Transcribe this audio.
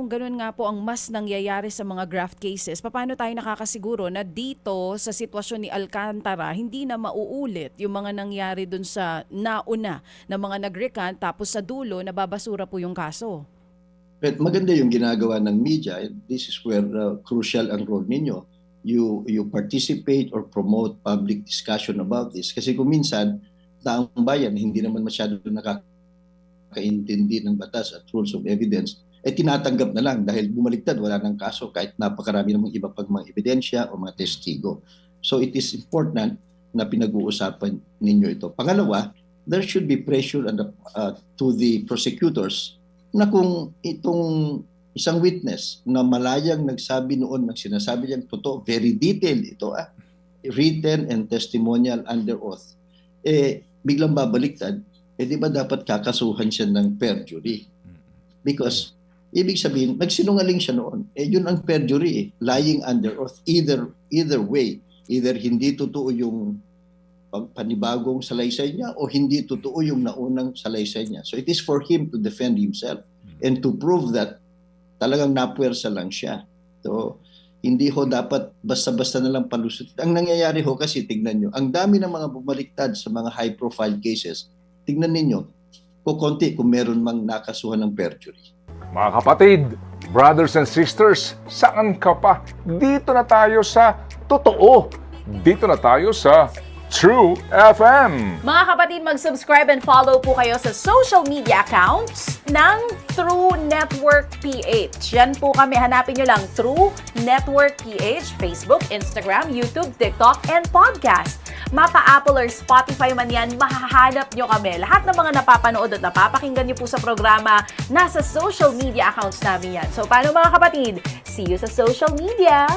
kung ganun nga po ang mas nangyayari sa mga graft cases, paano tayo nakakasiguro na dito sa sitwasyon ni Alcantara, hindi na mauulit yung mga nangyari dun sa nauna na mga nag-recant tapos sa dulo nababasura po yung kaso? But maganda yung ginagawa ng media. This is where crucial ang role ninyo. You participate or promote public discussion about this. Kasi kung minsan, taong bayan, hindi naman masyado nakakaintindi ng batas at rules of evidence, tinatanggap na lang dahil bumaliktad, wala ng kaso kahit napakarami namang iba pag mga ebidensya o mga testigo. So it is important na pinag-uusapan ninyo ito. Pangalawa, there should be pressure to the prosecutors na kung itong isang witness na malayang nagsabi noon ng sinasabi niyang totoo, very detailed ito, written and testimonial under oath, biglang babaliktad, di ba dapat kakasuhan siya ng perjury? Because, ibig sabihin, nagsinungaling siya noon. Yun ang perjury, lying under oath. Either way, either hindi totoo yung panibagong salaysay niya o hindi totoo yung naunang salaysay niya. So it is for him to defend himself and to prove that talagang napuwersa lang siya. So, hindi ho dapat basta-basta na lang palusot. Ang nangyayari ho kasi, tignan nyo, ang dami ng mga bumaliktad sa mga high-profile cases, tignan ninyo, kukunti kung meron mang nakasuhan ng perjury. Mga kapatid, brothers and sisters, saan ka pa? Dito na tayo sa totoo. Dito na tayo sa True FM. Mga kapatid, mag-subscribe and follow po kayo sa social media accounts ng True Network PH. Yan po kami. Hanapin nyo lang True Network PH, Facebook, Instagram, YouTube, TikTok, and podcast. Mapa Apple or Spotify man yan, mahahanap nyo kami. Lahat ng mga napapanood at napapakinggan nyo po sa programa, nasa social media accounts namin yan. So, paano mga kapatid? See you sa social media!